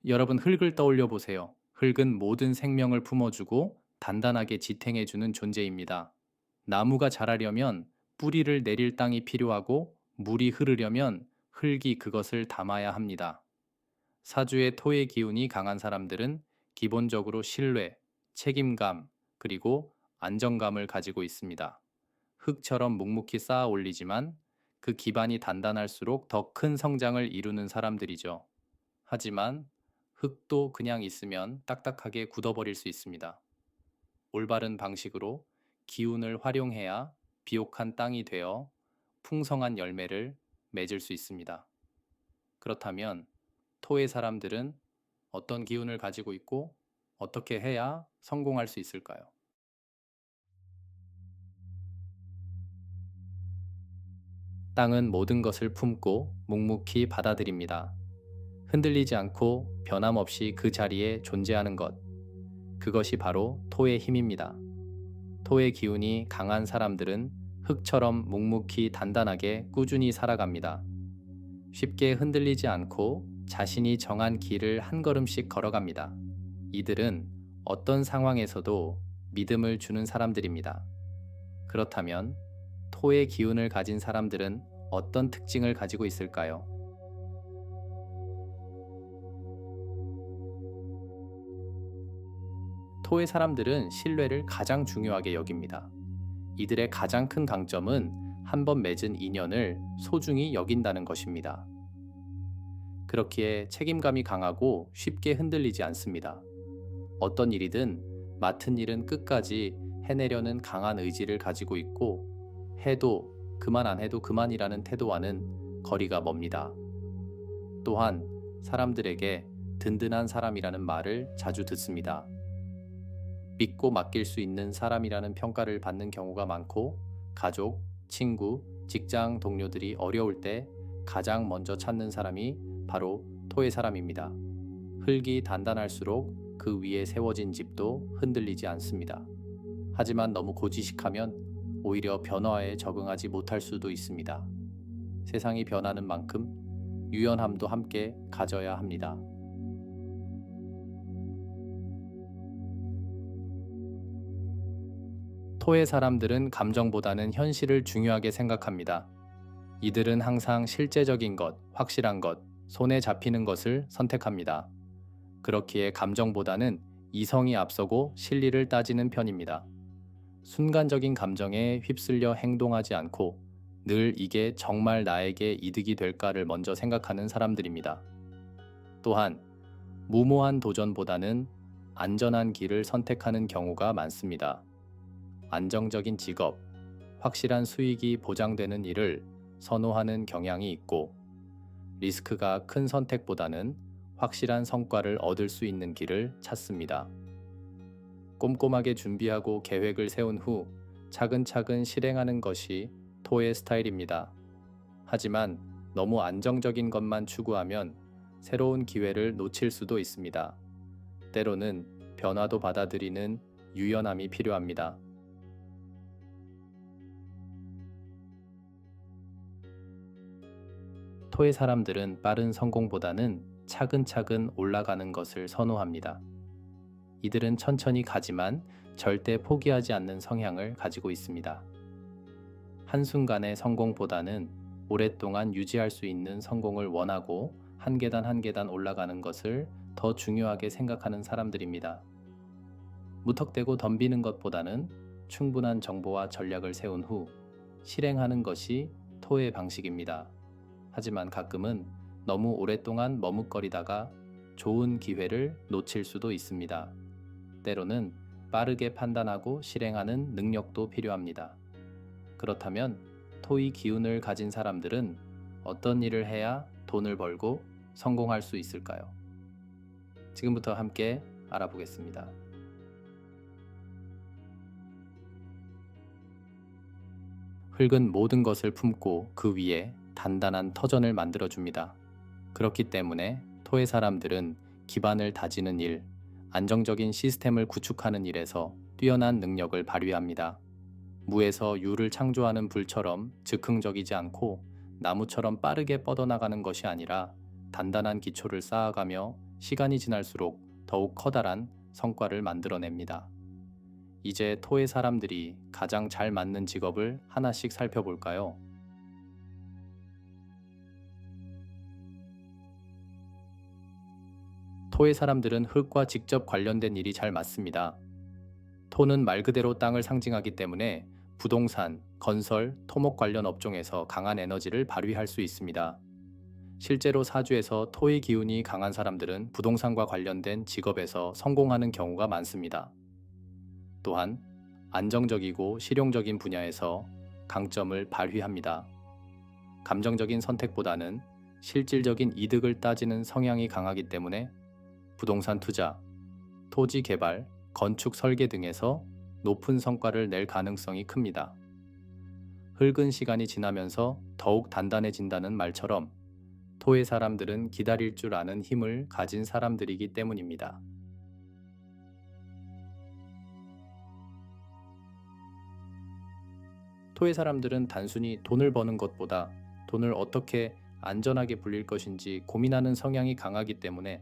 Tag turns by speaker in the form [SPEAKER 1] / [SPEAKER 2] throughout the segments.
[SPEAKER 1] 여러분 흙을 떠올려 보세요. 흙은 모든 생명을 품어주고 단단하게 지탱해주는 존재입니다. 나무가 자라려면 뿌리를 내릴 땅이 필요하고 물이 흐르려면 흙이 그것을 담아야 합니다. 사주의 토의 기운이 강한 사람들은 기본적으로 신뢰, 책임감, 그리고 안정감을 가지고 있습니다. 흙처럼 묵묵히 쌓아 올리지만 그 기반이 단단할수록 더 큰 성장을 이루는 사람들이죠. 하지만 흙도 그냥 있으면 딱딱하게 굳어버릴 수 있습니다. 올바른 방식으로 기운을 활용해야 비옥한 땅이 되어 풍성한 열매를 맺을 수 있습니다. 그렇다면 토의 사람들은 어떤 기운을 가지고 있고 어떻게 해야 성공할 수 있을까요? 땅은 모든 것을 품고 묵묵히 받아들입니다. 흔들리지 않고 변함없이 그 자리에 존재하는 것. 그것이 바로 토의 힘입니다. 토의 기운이 강한 사람들은 흙처럼 묵묵히 단단하게 꾸준히 살아갑니다. 쉽게 흔들리지 않고 자신이 정한 길을 한 걸음씩 걸어갑니다. 이들은 어떤 상황에서도 믿음을 주는 사람들입니다. 그렇다면 토의 기운을 가진 사람들은 어떤 특징을 가지고 있을까요? 토의 사람들은 신뢰를 가장 중요하게 여깁니다. 이들의 가장 큰 강점은 한 번 맺은 인연을 소중히 여긴다는 것입니다. 그렇기에 책임감이 강하고 쉽게 흔들리지 않습니다. 어떤 일이든 맡은 일은 끝까지 해내려는 강한 의지를 가지고 있고 해도 그만 안 해도 그만이라는 태도와는 거리가 멉니다. 또한 사람들에게 든든한 사람이라는 말을 자주 듣습니다. 믿고 맡길 수 있는 사람이라는 평가를 받는 경우가 많고 가족, 친구, 직장 동료들이 어려울 때 가장 먼저 찾는 사람이 바로 토의 사람입니다. 흙이 단단할수록 그 위에 세워진 집도 흔들리지 않습니다. 하지만 너무 고지식하면 오히려 변화에 적응하지 못할 수도 있습니다. 세상이 변하는 만큼 유연함도 함께 가져야 합니다. 토의 사람들은 감정보다는 현실을 중요하게 생각합니다. 이들은 항상 실제적인 것, 확실한 것, 손에 잡히는 것을 선택합니다. 그렇기에 감정보다는 이성이 앞서고 실리를 따지는 편입니다. 순간적인 감정에 휩쓸려 행동하지 않고 늘 이게 정말 나에게 이득이 될까를 먼저 생각하는 사람들입니다. 또한 무모한 도전보다는 안전한 길을 선택하는 경우가 많습니다. 안정적인 직업, 확실한 수익이 보장되는 일을 선호하는 경향이 있고 리스크가 큰 선택보다는 확실한 성과를 얻을 수 있는 길을 찾습니다. 꼼꼼하게 준비하고 계획을 세운 후 차근차근 실행하는 것이 토의 스타일입니다. 하지만 너무 안정적인 것만 추구하면 새로운 기회를 놓칠 수도 있습니다. 때로는 변화도 받아들이는 유연함이 필요합니다. 토의 사람들은 빠른 성공보다는 차근차근 올라가는 것을 선호합니다. 이들은 천천히 가지만 절대 포기하지 않는 성향을 가지고 있습니다. 한순간의 성공보다는 오랫동안 유지할 수 있는 성공을 원하고 한 계단 한 계단 올라가는 것을 더 중요하게 생각하는 사람들입니다. 무턱대고 덤비는 것보다는 충분한 정보와 전략을 세운 후 실행하는 것이 토의 방식입니다. 하지만 가끔은 너무 오랫동안 머뭇거리다가 좋은 기회를 놓칠 수도 있습니다. 때로는 빠르게 판단하고 실행하는 능력도 필요합니다. 그렇다면 토의 기운을 가진 사람들은 어떤 일을 해야 돈을 벌고 성공할 수 있을까요? 지금부터 함께 알아보겠습니다. 흙은 모든 것을 품고 그 위에 단단한 터전을 만들어줍니다. 그렇기 때문에 토의 사람들은 기반을 다지는 일, 안정적인 시스템을 구축하는 일에서 뛰어난 능력을 발휘합니다. 무에서 유를 창조하는 불처럼 즉흥적이지 않고 나무처럼 빠르게 뻗어나가는 것이 아니라 단단한 기초를 쌓아가며 시간이 지날수록 더욱 커다란 성과를 만들어냅니다. 이제 토의 사람들이 가장 잘 맞는 직업을 하나씩 살펴볼까요? 토의 사람들은 흙과 직접 관련된 일이 잘 맞습니다. 토는 말 그대로 땅을 상징하기 때문에 부동산, 건설, 토목 관련 업종에서 강한 에너지를 발휘할 수 있습니다. 실제로 사주에서 토의 기운이 강한 사람들은 부동산과 관련된 직업에서 성공하는 경우가 많습니다. 또한 안정적이고 실용적인 분야에서 강점을 발휘합니다. 감정적인 선택보다는 실질적인 이득을 따지는 성향이 강하기 때문에 부동산 투자, 토지 개발, 건축 설계 등에서 높은 성과를 낼 가능성이 큽니다. 흙은 시간이 지나면서 더욱 단단해진다는 말처럼 토의 사람들은 기다릴 줄 아는 힘을 가진 사람들이기 때문입니다. 토의 사람들은 단순히 돈을 버는 것보다 돈을 어떻게 안전하게 불릴 것인지 고민하는 성향이 강하기 때문에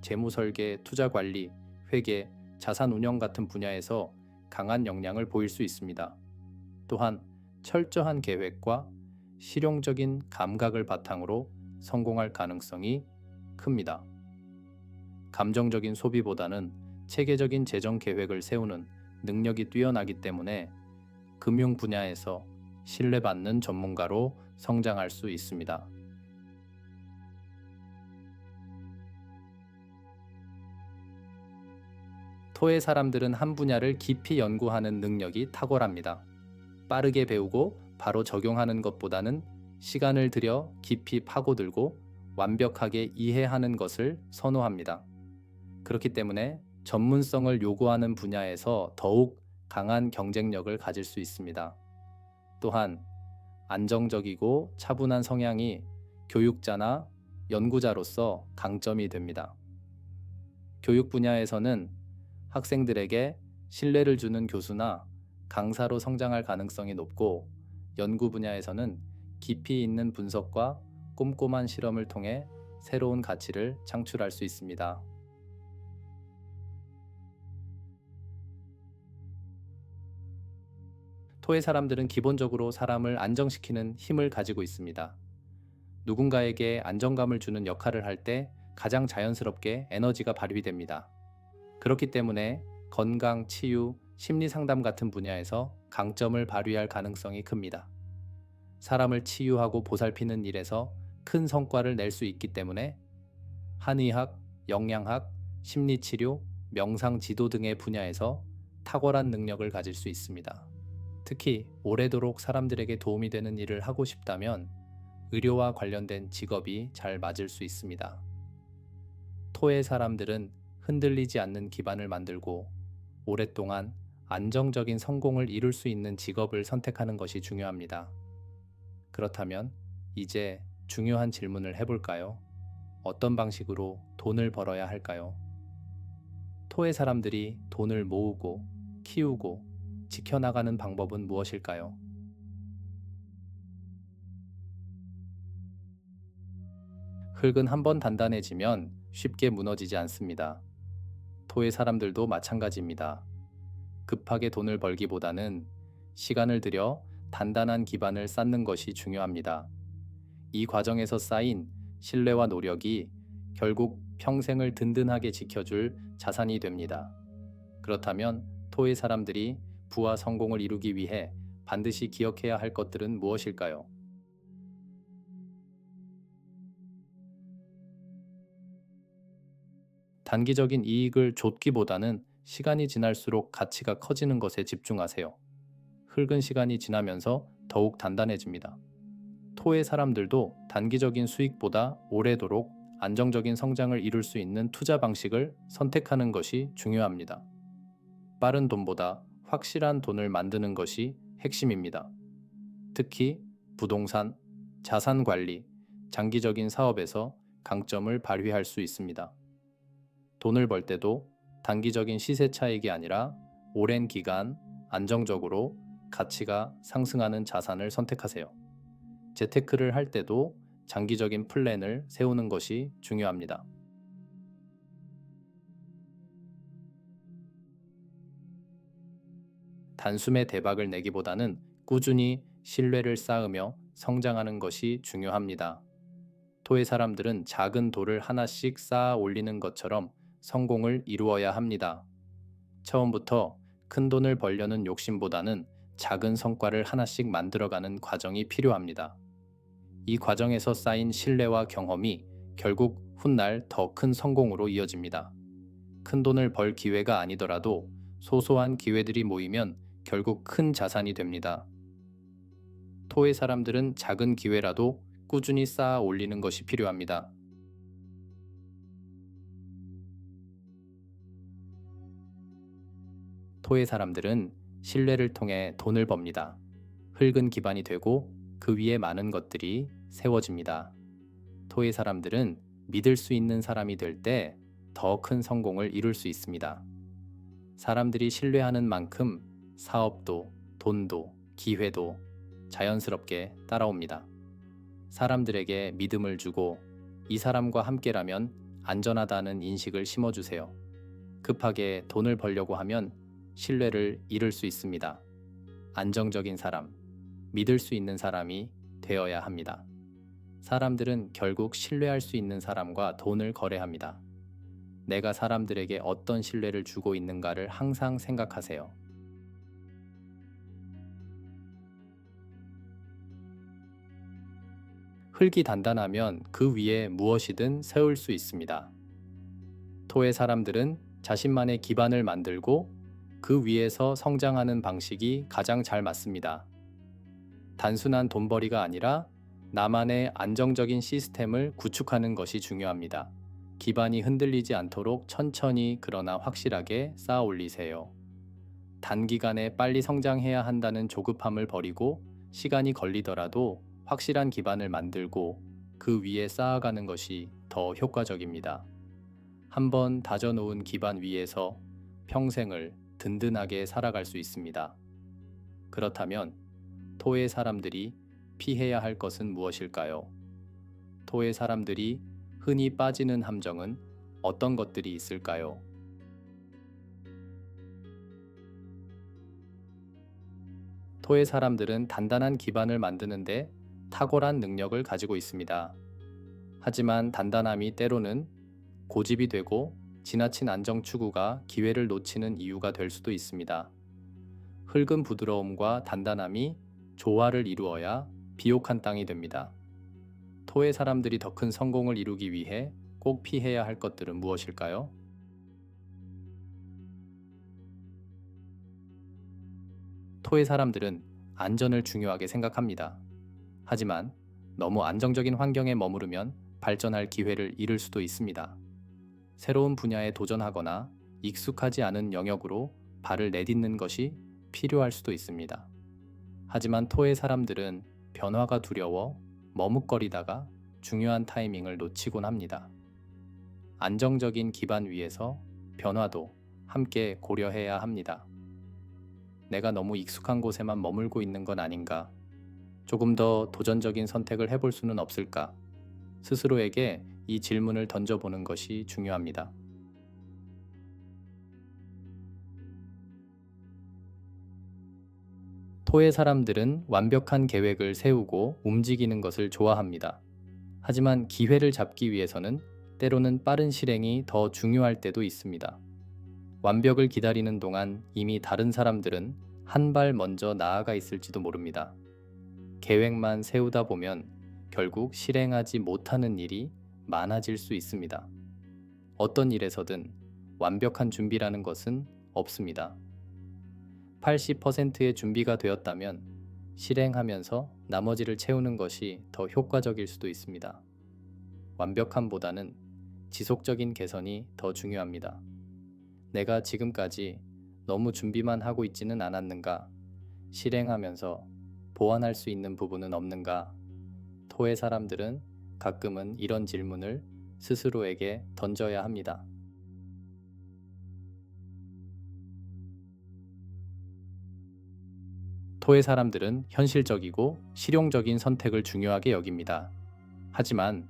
[SPEAKER 1] 재무 설계, 투자 관리, 회계, 자산 운영 같은 분야에서 강한 역량을 보일 수 있습니다. 또한 철저한 계획과 실용적인 감각을 바탕으로 성공할 가능성이 큽니다. 감정적인 소비보다는 체계적인 재정 계획을 세우는 능력이 뛰어나기 때문에 금융 분야에서 신뢰받는 전문가로 성장할 수 있습니다. 토의 사람들은 한 분야를 깊이 연구하는 능력이 탁월합니다. 빠르게 배우고 바로 적용하는 것보다는 시간을 들여 깊이 파고들고 완벽하게 이해하는 것을 선호합니다. 그렇기 때문에 전문성을 요구하는 분야에서 더욱 강한 경쟁력을 가질 수 있습니다. 또한 안정적이고 차분한 성향이 교육자나 연구자로서 강점이 됩니다. 교육 분야에서는 학생들에게 신뢰를 주는 교수나 강사로 성장할 가능성이 높고, 연구 분야에서는 깊이 있는 분석과 꼼꼼한 실험을 통해 새로운 가치를 창출할 수 있습니다. 토의 사람들은 기본적으로 사람을 안정시키는 힘을 가지고 있습니다. 누군가에게 안정감을 주는 역할을 할 때 가장 자연스럽게 에너지가 발휘됩니다. 그렇기 때문에 건강, 치유, 심리 상담 같은 분야에서 강점을 발휘할 가능성이 큽니다. 사람을 치유하고 보살피는 일에서 큰 성과를 낼 수 있기 때문에 한의학, 영양학, 심리치료, 명상지도 등의 분야에서 탁월한 능력을 가질 수 있습니다. 특히 오래도록 사람들에게 도움이 되는 일을 하고 싶다면 의료와 관련된 직업이 잘 맞을 수 있습니다. 토의 사람들은 흔들리지 않는 기반을 만들고 오랫동안 안정적인 성공을 이룰 수 있는 직업을 선택하는 것이 중요합니다. 그렇다면 이제 중요한 질문을 해볼까요? 어떤 방식으로 돈을 벌어야 할까요? 토의 사람들이 돈을 모으고 키우고 지켜나가는 방법은 무엇일까요? 흙은 한번 단단해지면 쉽게 무너지지 않습니다. 토의 사람들도 마찬가지입니다. 급하게 돈을 벌기보다는 시간을 들여 단단한 기반을 쌓는 것이 중요합니다. 이 과정에서 쌓인 신뢰와 노력이 결국 평생을 든든하게 지켜줄 자산이 됩니다. 그렇다면 토의 사람들이 부와 성공을 이루기 위해 반드시 기억해야 할 것들은 무엇일까요? 단기적인 이익을 좇기보다는 시간이 지날수록 가치가 커지는 것에 집중하세요. 흙은 시간이 지나면서 더욱 단단해집니다. 토의 사람들도 단기적인 수익보다 오래도록 안정적인 성장을 이룰 수 있는 투자 방식을 선택하는 것이 중요합니다. 빠른 돈보다 확실한 돈을 만드는 것이 핵심입니다. 특히 부동산, 자산 관리, 장기적인 사업에서 강점을 발휘할 수 있습니다. 돈을 벌 때도 단기적인 시세 차익이 아니라 오랜 기간 안정적으로 가치가 상승하는 자산을 선택하세요. 재테크를 할 때도 장기적인 플랜을 세우는 것이 중요합니다. 단숨에 대박을 내기보다는 꾸준히 신뢰를 쌓으며 성장하는 것이 중요합니다. 토의 사람들은 작은 돌을 하나씩 쌓아 올리는 것처럼 성공을 이루어야 합니다. 처음부터 큰 돈을 벌려는 욕심보다는 작은 성과를 하나씩 만들어가는 과정이 필요합니다. 이 과정에서 쌓인 신뢰와 경험이 결국 훗날 더 큰 성공으로 이어집니다. 큰 돈을 벌 기회가 아니더라도 소소한 기회들이 모이면 결국 큰 자산이 됩니다. 토의 사람들은 작은 기회라도 꾸준히 쌓아 올리는 것이 필요합니다. 토의 사람들은 신뢰를 통해 돈을 법니다. 흙은 기반이 되고 그 위에 많은 것들이 세워집니다. 토의 사람들은 믿을 수 있는 사람이 될 때 더 큰 성공을 이룰 수 있습니다. 사람들이 신뢰하는 만큼 사업도, 돈도, 기회도 자연스럽게 따라옵니다. 사람들에게 믿음을 주고 이 사람과 함께라면 안전하다는 인식을 심어주세요. 급하게 돈을 벌려고 하면 신뢰를 잃을 수 있습니다. 안정적인 사람, 믿을 수 있는 사람이 되어야 합니다. 사람들은 결국 신뢰할 수 있는 사람과 돈을 거래합니다. 내가 사람들에게 어떤 신뢰를 주고 있는가를 항상 생각하세요. 흙이 단단하면 그 위에 무엇이든 세울 수 있습니다. 토의 사람들은 자신만의 기반을 만들고 그 위에서 성장하는 방식이 가장 잘 맞습니다. 단순한 돈벌이가 아니라 나만의 안정적인 시스템을 구축하는 것이 중요합니다. 기반이 흔들리지 않도록 천천히 그러나 확실하게 쌓아 올리세요. 단기간에 빨리 성장해야 한다는 조급함을 버리고 시간이 걸리더라도 확실한 기반을 만들고 그 위에 쌓아가는 것이 더 효과적입니다. 한번 다져놓은 기반 위에서 평생을 든든하게 살아갈 수 있습니다. 그렇다면 토의 사람들이 피해야 할 것은 무엇일까요? 토의 사람들이 흔히 빠지는 함정은 어떤 것들이 있을까요? 토의 사람들은 단단한 기반을 만드는데 탁월한 능력을 가지고 있습니다. 하지만 단단함이 때로는 고집이 되고 지나친 안정 추구가 기회를 놓치는 이유가 될 수도 있습니다. 흙은 부드러움과 단단함이 조화를 이루어야 비옥한 땅이 됩니다. 토의 사람들이 더 큰 성공을 이루기 위해 꼭 피해야 할 것들은 무엇일까요? 토의 사람들은 안전을 중요하게 생각합니다. 하지만 너무 안정적인 환경에 머무르면 발전할 기회를 잃을 수도 있습니다. 새로운 분야에 도전하거나 익숙하지 않은 영역으로 발을 내딛는 것이 필요할 수도 있습니다. 하지만 토의 사람들은 변화가 두려워 머뭇거리다가 중요한 타이밍을 놓치곤 합니다. 안정적인 기반 위에서 변화도 함께 고려해야 합니다. 내가 너무 익숙한 곳에만 머물고 있는 건 아닌가? 조금 더 도전적인 선택을 해볼 수는 없을까? 스스로에게 이 질문을 던져보는 것이 중요합니다. 토의 사람들은 완벽한 계획을 세우고 움직이는 것을 좋아합니다. 하지만 기회를 잡기 위해서는 때로는 빠른 실행이 더 중요할 때도 있습니다. 완벽을 기다리는 동안 이미 다른 사람들은 한 발 먼저 나아가 있을지도 모릅니다. 계획만 세우다 보면 결국 실행하지 못하는 일이 많아질 수 있습니다. 어떤 일에서든 완벽한 준비라는 것은 없습니다. 80%의 준비가 되었다면 실행하면서 나머지를 채우는 것이 더 효과적일 수도 있습니다. 완벽함보다는 지속적인 개선이 더 중요합니다. 내가 지금까지 너무 준비만 하고 있지는 않았는가? 실행하면서 보완할 수 있는 부분은 없는가? 토의 사람들은 가끔은 이런 질문을 스스로에게 던져야 합니다. 토의 사람들은 현실적이고 실용적인 선택을 중요하게 여깁니다. 하지만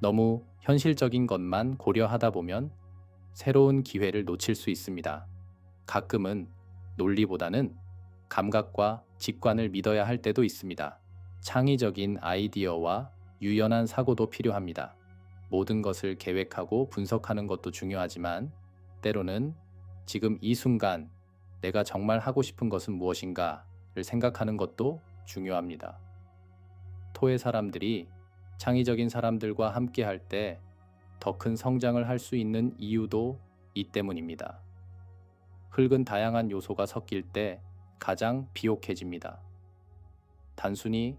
[SPEAKER 1] 너무 현실적인 것만 고려하다 보면 새로운 기회를 놓칠 수 있습니다. 가끔은 논리보다는 감각과 직관을 믿어야 할 때도 있습니다. 창의적인 아이디어와 유연한 사고도 필요합니다. 모든 것을 계획하고 분석하는 것도 중요하지만 때로는 지금 이 순간 내가 정말 하고 싶은 것은 무엇인가를 생각하는 것도 중요합니다. 토의 사람들이 창의적인 사람들과 함께 할 때 더 큰 성장을 할 수 있는 이유도 이 때문입니다. 흙은 다양한 요소가 섞일 때 가장 비옥해집니다. 단순히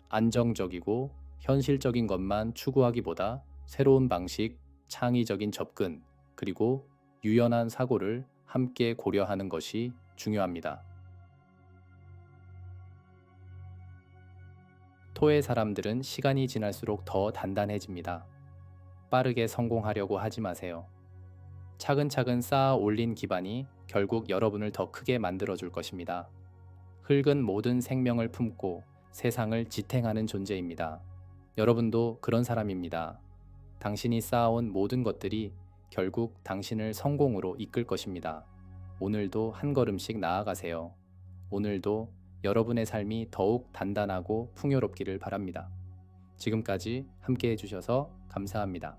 [SPEAKER 1] 안정적이고 현실적인 것만 추구하기보다 새로운 방식, 창의적인 접근, 그리고 유연한 사고를 함께 고려하는 것이 중요합니다. 토의 사람들은 시간이 지날수록 더 단단해집니다. 빠르게 성공하려고 하지 마세요. 차근차근 쌓아 올린 기반이 결국 여러분을 더 크게 만들어줄 것입니다. 흙은 모든 생명을 품고 세상을 지탱하는 존재입니다. 여러분도 그런 사람입니다. 당신이 쌓아온 모든 것들이 결국 당신을 성공으로 이끌 것입니다. 오늘도 한 걸음씩 나아가세요. 오늘도 여러분의 삶이 더욱 단단하고 풍요롭기를 바랍니다. 지금까지 함께 해주셔서 감사합니다.